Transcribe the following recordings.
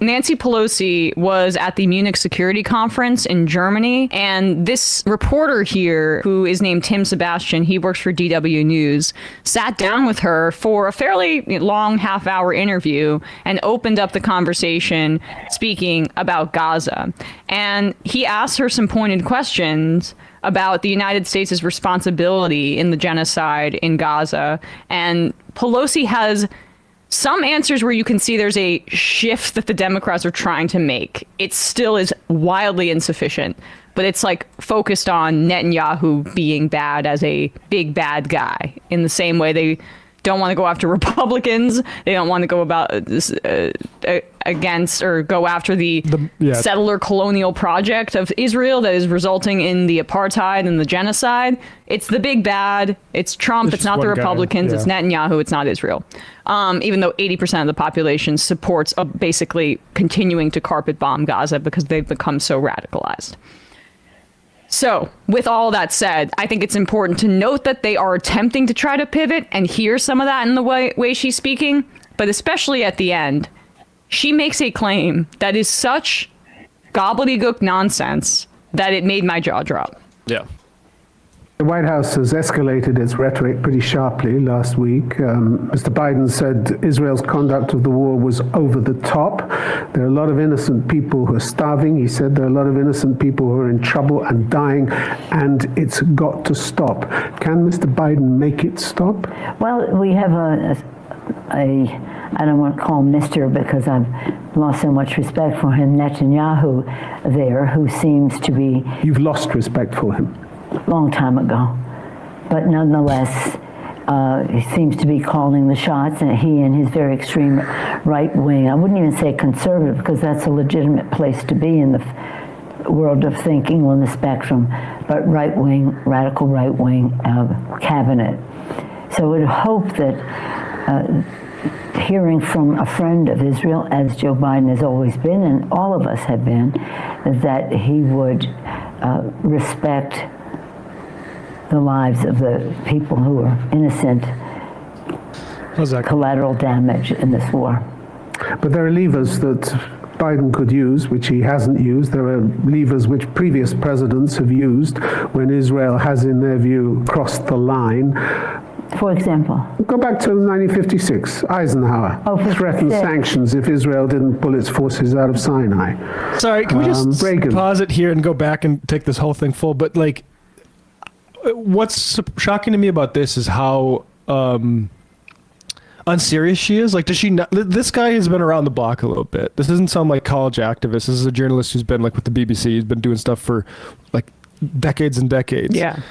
Nancy Pelosi was at the Munich Security Conference in Germany, and this reporter here, who is named Tim Sebastian, he works for DW News, sat down with her for a fairly long half-hour interview and opened up the conversation speaking about Gaza. And he asked her some pointed questions about the United States' responsibility in the genocide in Gaza. And Pelosi has some answers where you can see there's a shift that the Democrats are trying to make. It still is wildly insufficient, but it's like focused on Netanyahu being bad as a big bad guy in the same way they don't want to go after Republicans. They don't want to go about this against or go after the settler colonial project of Israel that is resulting in the apartheid and the genocide. It's the big bad. It's Trump. It's not the Republicans. It's Netanyahu. It's not Israel. Even though 80% of the population supports basically continuing to carpet bomb Gaza because they've become so radicalized. So, with all that said, I think it's important to note that they are attempting to try to pivot and hear some of that in the way she's speaking. But especially at the end, she makes a claim that is such gobbledygook nonsense that it made my jaw drop. Yeah. The White House has escalated its rhetoric pretty sharply last week. Mr. Biden said Israel's conduct of the war was over the top. There are a lot of innocent people who are starving. He said there are a lot of innocent people who are in trouble and dying, and it's got to stop. Can Mr. Biden make it stop? Well, we have I don't want to call him Mr. because I've lost so much respect for him, Netanyahu there, who seems to be... You've lost respect for him. Long time ago, but nonetheless, he seems to be calling the shots, and he and his very extreme right wing, I wouldn't even say conservative because that's a legitimate place to be in the world of thinking on the spectrum, but right wing, radical right wing cabinet. So I would hope that hearing from a friend of Israel, as Joe Biden has always been, and all of us have been, that he would respect the lives of the people who are innocent collateral damage in this war. But there are levers that Biden could use, which he hasn't used. There are levers which previous presidents have used when Israel has, in their view, crossed the line. For example? Go back to 1956. Eisenhower threatened sanctions if Israel didn't pull its forces out of Sinai. Sorry, can we just Reagan. pause it here and go back and take this whole thing full? But like, what's shocking to me about this is how unserious she is. Like, does she not? This guy has been around the block a little bit. This doesn't sound like college activist. This is a journalist who's been like with the BBC. He's been doing stuff for like decades and decades. Yeah.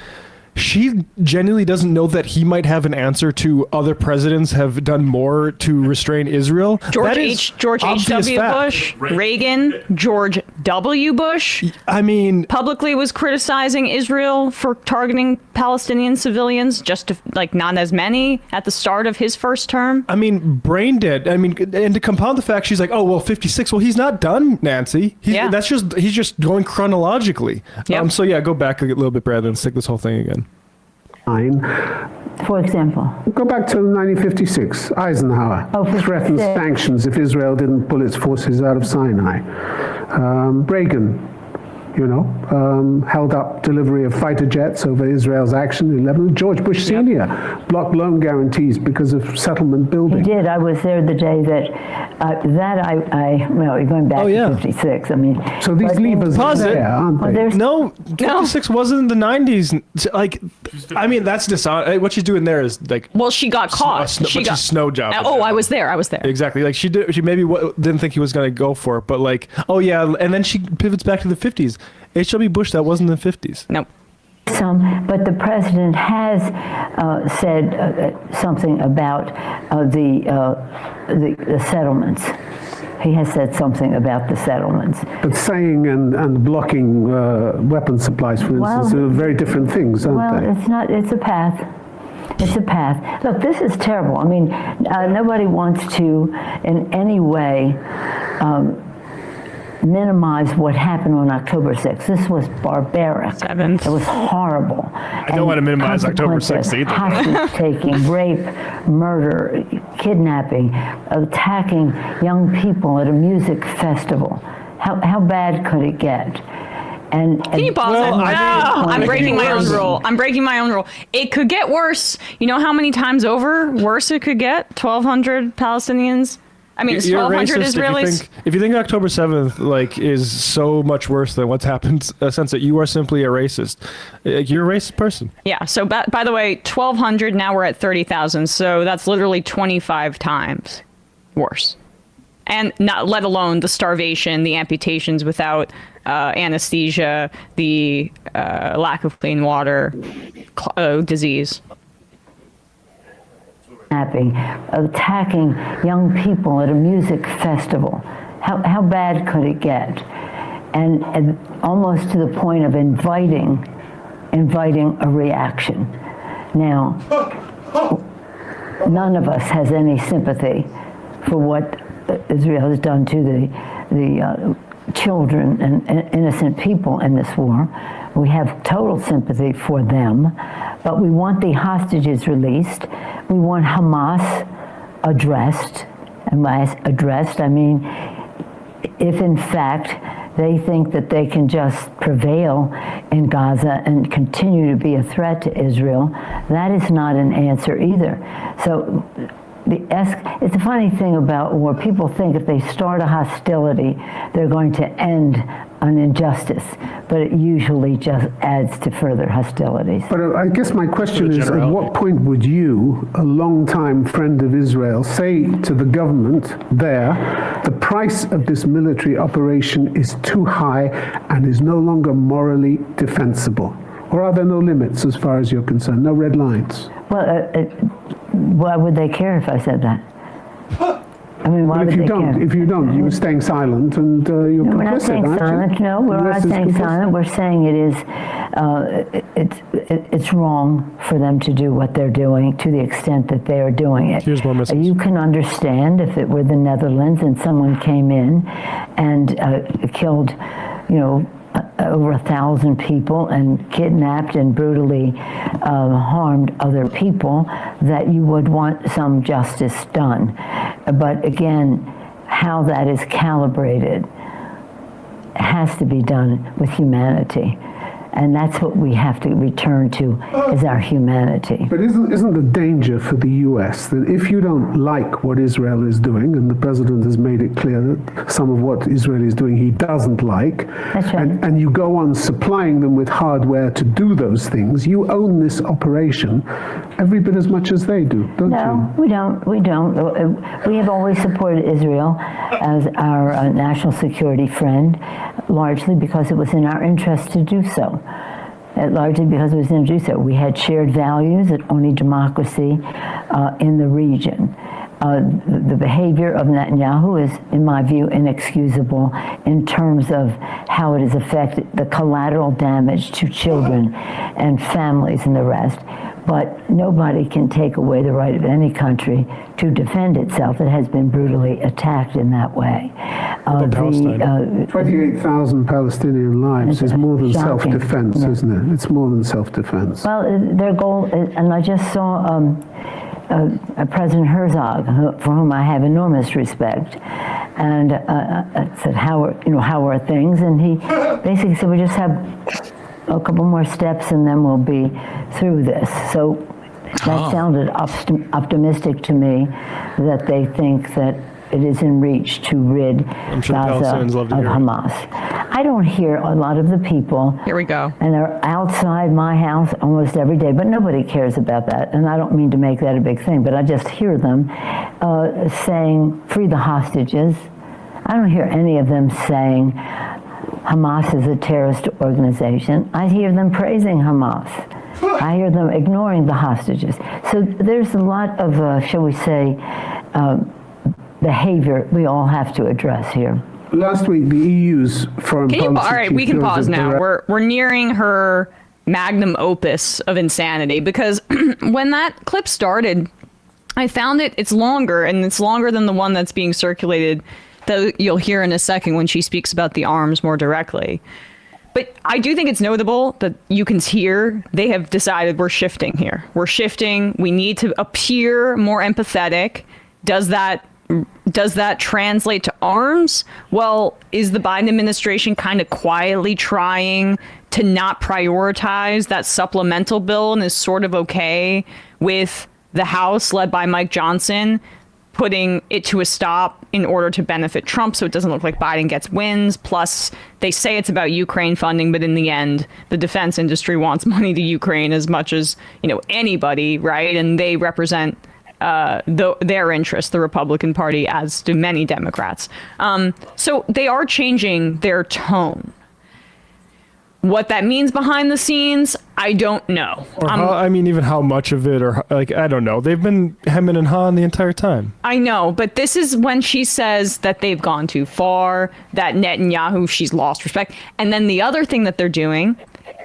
She genuinely doesn't know that he might have an answer to other presidents have done more to restrain Israel. George H.W. Bush, Reagan, George W. Bush. I mean, publicly was criticizing Israel for targeting Palestinian civilians, just to, like, not as many at the start of his first term. I mean, brain dead. I mean, and to compound the fact, she's like, oh, well, 56. Well, he's not done, Nancy. He's just going chronologically. Yep. So yeah, go back a little bit, Brad, and stick this whole thing again. For example? Go back to 1956. Eisenhower threatened sanctions if Israel didn't pull its forces out of Sinai. Reagan, held up delivery of fighter jets over Israel's action in Lebanon. George Bush Sr. blocked loan guarantees because of settlement building. He did. I was there the day well, going back to 56. I mean, so these levers are there, aren't they? No, 56 wasn't in the 90s. Like, I mean, that's dishonest. What she's doing there is like. Well, she got caught. She got snow job. I was there. Exactly. Like she maybe didn't think he was going to go for it, but like, oh yeah, and then she pivots back to the 50s. H.W. Bush, that wasn't the 50s. Nope. But the president has said something about the settlements. He has said something about the settlements. But saying and blocking weapon supplies, for instance, are very different things, aren't they? Well, it's not. It's a path. It's a path. Look, this is terrible. I mean, nobody wants to in any way minimize what happened on October 6th. This was barbaric. 7th. It was horrible. I don't want to minimize October 6th either. Hostage-taking, rape, murder, kidnapping, attacking young people at a music festival. How bad could it get? And Can you pause it? No, I'm breaking my own rule. I'm breaking my own rule. It could get worse. You know how many times over worse it could get? 1,200 Palestinians? I mean, it's 1,200 Israelis. If you think October 7th is so much worse than what's happened since it, you are simply a racist. You're a racist person. Yeah. So by the way, 1,200. Now we're at 30,000. So that's literally 25 times worse. And not let alone the starvation, the amputations without anesthesia, the lack of clean water, disease. Attacking young people at a music festival. How bad could it get? And almost to the point of inviting a reaction. Now, none of us has any sympathy for what Israel has done to the children and innocent people in this war. We have total sympathy for them, but we want the hostages released. We want Hamas addressed. And by addressed, I mean, if in fact they think that they can just prevail in Gaza and continue to be a threat to Israel, that is not an answer either. So it's a funny thing about war. People think if they start a hostility, they're going to end an injustice, but it usually just adds to further hostilities. But I guess my question is, at what point would you, a longtime friend of Israel, say to the government there, the price of this military operation is too high and is no longer morally defensible? Or are there no limits as far as you're concerned, no red lines? Well, why would they care if I said that? I mean, why would they care? If you don't, you're staying silent and you're complicit, we're not saying silent. No, we're not saying silent. We're saying it's wrong for them to do what they're doing to the extent that they are doing it. Here's more messages. You can understand if it were the Netherlands and someone came in and killed, over 1,000 people and kidnapped and brutally harmed other people, that you would want some justice done. But again, how that is calibrated has to be done with humanity. And that's what we have to return to, is our humanity. But isn't the danger for the U.S. that if you don't like what Israel is doing, and the president has made it clear that some of what Israel is doing he doesn't like, that's right. and you go on supplying them with hardware to do those things, you own this operation every bit as much as they do, don't you? No, we don't. We don't. We have always supported Israel as our national security friend, largely because it was in our interest to do so. Largely because it was in do so. We had shared values that only democracy in the region. The behavior of Netanyahu is, in my view, inexcusable in terms of how it has affected the collateral damage to children and families and the rest. But nobody can take away the right of any country to defend itself. It has been brutally attacked in that way. 28,000 Palestinian lives is more than self-defense, isn't it? It's more than self-defense. Well, their goal, and I just saw President Herzog, for whom I have enormous respect, and I said, how are things? And he basically said, we just have a couple more steps and then we'll be through this. So that sounded optimistic to me, that they think that it is in reach to rid Gaza of Hamas. I don't hear a lot of the people. Here we go. And they're outside my house almost every day, but nobody cares about that. And I don't mean to make that a big thing, but I just hear them saying, free the hostages. I don't hear any of them saying Hamas is a terrorist organization. I hear them praising Hamas. I hear them ignoring the hostages. So there's a lot of, shall we say, behavior we all have to address here. Last week, the EU's foreign policy. All right, we can pause now. We're nearing her magnum opus of insanity, because when that clip started, I found it's longer, and it's longer than the one that's being circulated that you'll hear in a second when she speaks about the arms more directly. But I do think it's notable that you can hear they have decided we're shifting here. We're shifting. We need to appear more empathetic. Does that translate to arms? Well, is the Biden administration kind of quietly trying to not prioritize that supplemental bill and is sort of okay with the House led by Mike Johnson putting it to a stop in order to benefit Trump so it doesn't look like Biden gets wins? Plus, they say it's about Ukraine funding, but in the end, the defense industry wants money to Ukraine as much as, anybody, right? And they represent their interests, the Republican Party, as do many Democrats. So they are changing their tone. What that means behind the scenes, I don't know. Or even how much of it, or I don't know. They've been hemming and hawing the entire time. I know, but this is when she says that they've gone too far, that Netanyahu, she's lost respect. And then the other thing that they're doing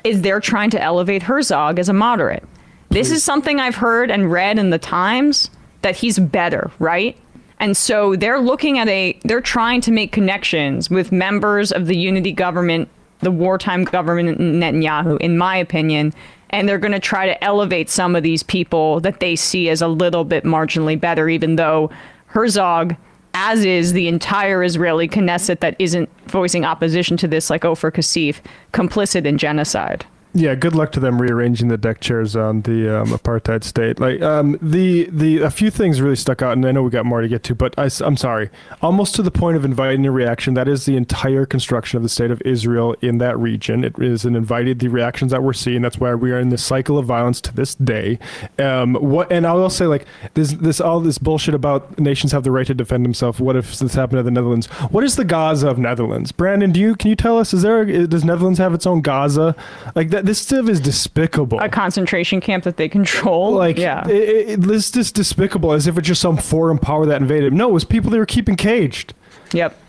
is they're trying to elevate Herzog as a moderate. This is something I've heard and read in the Times, that he's better, right? And so they're they're trying to make connections with members of the unity government, the wartime government in Netanyahu, in my opinion, and they're going to try to elevate some of these people that they see as a little bit marginally better, even though Herzog, as is the entire Israeli Knesset that isn't voicing opposition to this, like Ofer Kassif, complicit in genocide. Yeah, good luck to them rearranging the deck chairs on the apartheid state. A few things really stuck out, and I know we got more to get to, but I'm sorry. Almost to the point of inviting a reaction, that is the entire construction of the state of Israel in that region. It is invited the reactions that we're seeing. That's why we are in this cycle of violence to this day. And I will say, all this bullshit about nations have the right to defend themselves. What if this happened to the Netherlands? What is the Gaza of Netherlands? Brandon, can you tell us? Does Netherlands have its own Gaza? Like that? This stuff is despicable. A concentration camp that they control. This is despicable, as if it's just some foreign power that invaded. No, it was people they were keeping caged. Yep.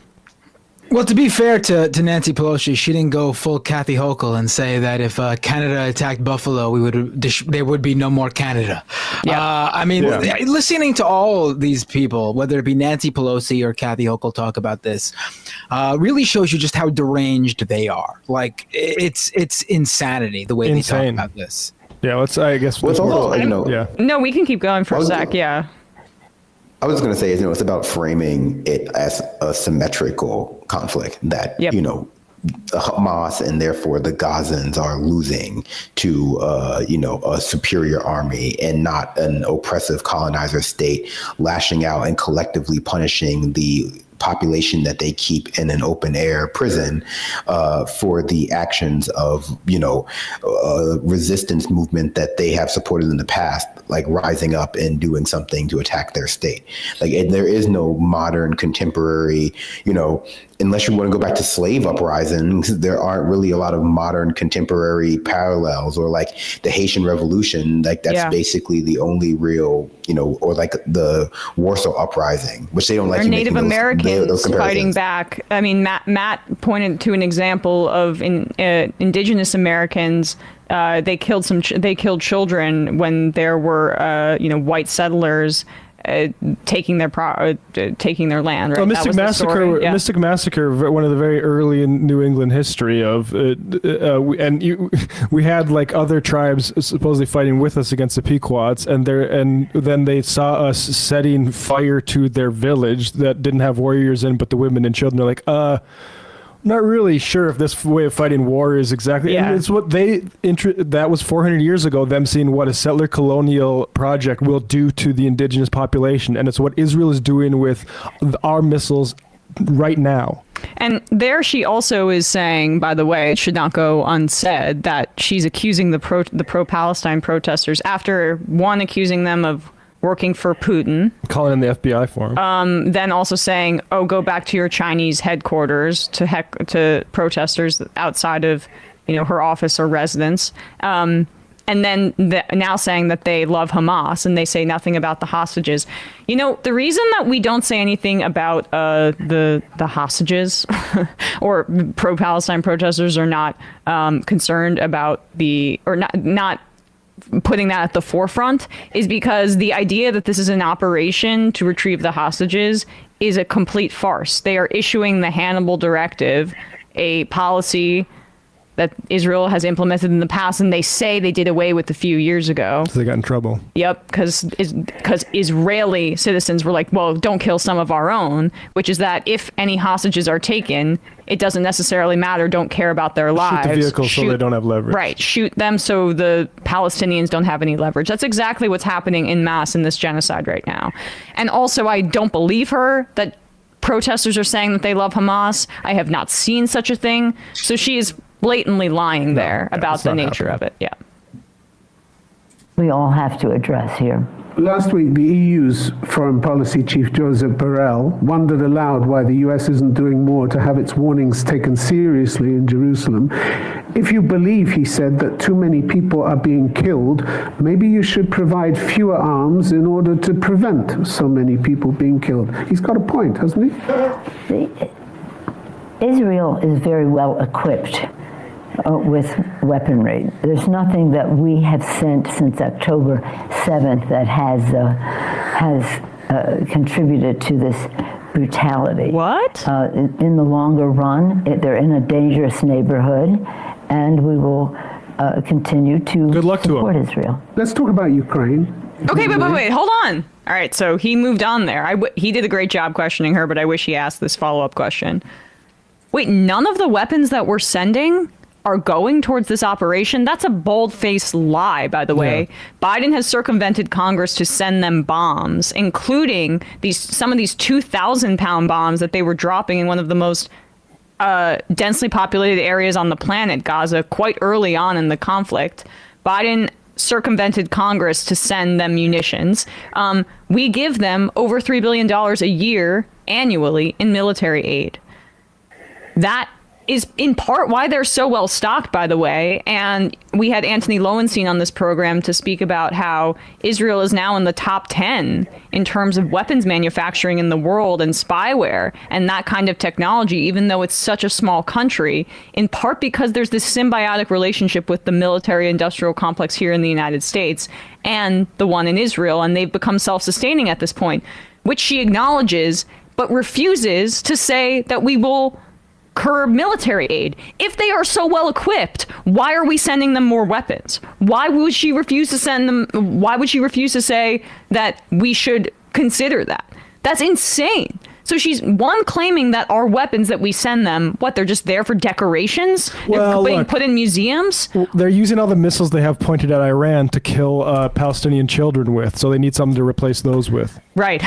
Well, to be fair to Nancy Pelosi, she didn't go full Kathy Hochul and say that if Canada attacked Buffalo, there would be no more Canada. Yeah. Listening to all these people, whether it be Nancy Pelosi or Kathy Hochul talk about this, really shows you just how deranged they are. Like, it's insanity the way Insane. they talk about this. Yeah, I guess. Well, it's also, yeah. No, we can keep going for a sec. Yeah. I was going to say, it's about framing it as a symmetrical conflict that, Hamas and therefore the Gazans are losing to, a superior army and not an oppressive colonizer state lashing out and collectively punishing the population that they keep in an open air prison for the actions of, resistance movement that they have supported in the past, like rising up and doing something to attack their state. There is no modern contemporary, unless you want to go back to slave uprisings, there aren't really a lot of modern contemporary parallels, or like the Haitian Revolution. That's basically the only real, or like the Warsaw Uprising, which they don't like. Or Native Americans fighting back. I mean, Matt pointed to an example of indigenous Americans. They killed children when there were, white settlers taking their land. Right? Mystic Massacre. Yeah. Mystic Massacre, one of the very early in New England history of, we had like other tribes supposedly fighting with us against the Pequots, and then they saw us setting fire to their village that didn't have warriors in, but the women and children are like, not really sure if this way of fighting war is exactly. Yeah. And it's what that was 400 years ago, them seeing what a settler colonial project will do to the indigenous population. And it's what Israel is doing with our missiles right now. And there she also is saying, by the way, it should not go unsaid, that she's accusing the pro-Palestine protesters, after one accusing them of working for Putin, calling in the FBI for him, then also saying, go back to your Chinese headquarters, to protesters outside of her office or residence, and then now saying that they love Hamas, and they say nothing about the hostages. The reason that we don't say anything about the hostages or pro-Palestine protesters are not concerned about not putting that at the forefront is because the idea that this is an operation to retrieve the hostages is a complete farce. They are issuing the Hannibal Directive, a policy that Israel has implemented in the past, and they say they did away with a few years ago. So they got in trouble. Yep, because Israeli citizens were like, well, don't kill some of our own, which is that if any hostages are taken, it doesn't necessarily matter, don't care about their lives. Shoot the vehicle so they don't have leverage. Right, shoot them so the Palestinians don't have any leverage. That's exactly what's happening en masse in this genocide right now. And also, I don't believe her that protesters are saying that they love Hamas. I have not seen such a thing. So she is blatantly lying there about the nature of it. Yeah. We all have to address here. Last week, the EU's foreign policy chief, Joseph Borrell, wondered aloud why the US isn't doing more to have its warnings taken seriously in Jerusalem. If you believe, he said, that too many people are being killed, maybe you should provide fewer arms in order to prevent so many people being killed. He's got a point, hasn't he? Israel is very well equipped with weaponry. There's nothing that we have sent since October 7th that has contributed to this brutality. What? In the longer run, they're in a dangerous neighborhood, and we will continue to Good luck support to 'em. Israel. Let's talk about Ukraine. Okay, but wait, hold on. All right, so he moved on there. He did a great job questioning her, but I wish he asked this follow-up question. Wait, none of the weapons that we're sending are going towards this operation? That's a bold-faced lie, by the way. Yeah. Biden has circumvented Congress to send them bombs, including some of these 2,000-pound bombs that they were dropping in one of the most densely populated areas on the planet, Gaza, quite early on in the conflict. Biden circumvented Congress to send them munitions. We give them over $3 billion a year annually in military aid. That is in part why they're so well stocked, by the way. And we had Anthony Lowenstein on this program to speak about how Israel is now in the top 10 in terms of weapons manufacturing in the world and spyware and that kind of technology, even though it's such a small country, in part because there's this symbiotic relationship with the military industrial complex here in the United States and the one in Israel. And they've become self-sustaining at this point, which she acknowledges, but refuses to say that we will curb military aid. If they are so well equipped, why are we sending them more weapons? Why would she refuse to send them? Why would she refuse to say that we should consider that? That's insane. So she's claiming that our weapons that we send them, they're just there for decorations? Well, they're being put in museums? They're using all the missiles they have pointed at Iran to kill Palestinian children with, so they need something to replace those with. Right.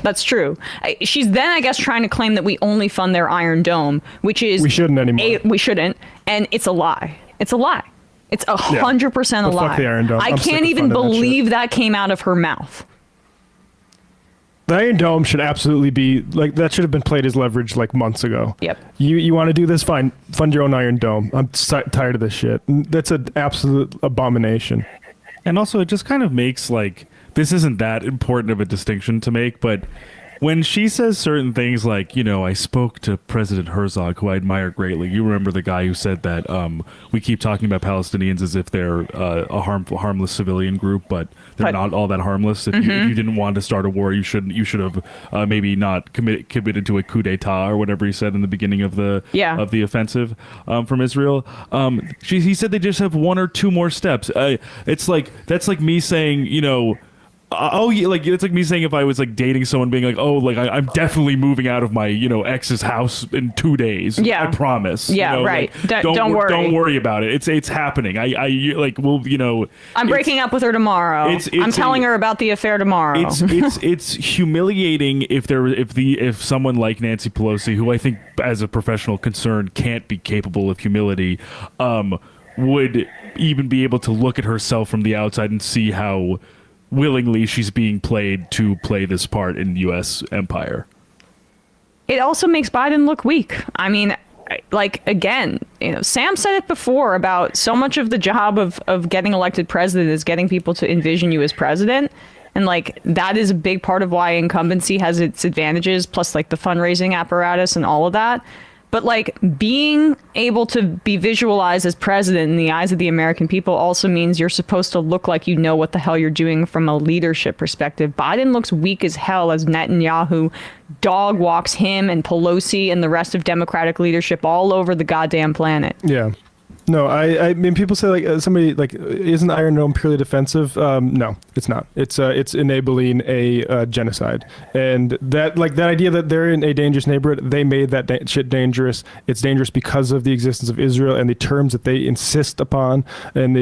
That's true. She's then, I guess, trying to claim that we only fund their Iron Dome, which is... We shouldn't anymore. We shouldn't, and it's a lie. It's a lie. It's 100% a lie. Fuck the Iron Dome. I can't even believe that came out of her mouth. The Iron Dome should absolutely be that should have been played as leverage months ago. Yep. You want to do this? Fine. Fund your own Iron Dome. I'm tired of this shit. That's an absolute abomination. And also, it just kind of makes this isn't that important of a distinction to make, but when she says certain things like, I spoke to President Herzog, who I admire greatly. You remember the guy who said that we keep talking about Palestinians as if they're a harmless civilian group, but they're not all that harmless. If you didn't want to start a war, you should have maybe not committed to a coup d'état or whatever he said in the beginning of the offensive from Israel. He said they just have one or two more steps. That's like me saying, it's like me saying if I was dating someone being I'm definitely moving out of my ex's house in 2 days. Yeah, I promise. Right. Don't worry. Don't worry about it. It's happening. I'm breaking up with her tomorrow. I'm telling her about the affair tomorrow. It's humiliating if someone like Nancy Pelosi, who I think as a professional concern can't be capable of humility, would even be able to look at herself from the outside and see how willingly she's being played to play this part in U.S. empire. It also makes Biden look weak. I mean, again, Sam said it before about so much of the job of getting elected president is getting people to envision you as president. And that is a big part of why incumbency has its advantages, plus the fundraising apparatus and all of that. But like being able to be visualized as president in the eyes of the American people also means you're supposed to look like you know what the hell you're doing from a leadership perspective. Biden looks weak as hell as Netanyahu dog walks him and Pelosi and the rest of Democratic leadership all over the goddamn planet. Yeah. No, I mean, people say like somebody like, isn't Iron Dome purely defensive? No, it's not. It's enabling a genocide, and that idea that they're in a dangerous neighborhood, they made that shit dangerous. It's dangerous because of the existence of Israel and the terms that they insist upon, and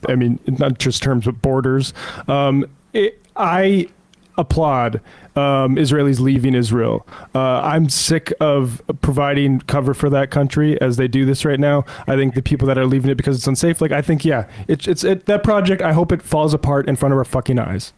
I mean, not just terms but borders. I applaud Israelis leaving Israel. I'm sick of providing cover for that country as they do this right now. I think the people that are leaving it because it's unsafe, like I think, yeah, it's that project, I hope it falls apart in front of our fucking eyes.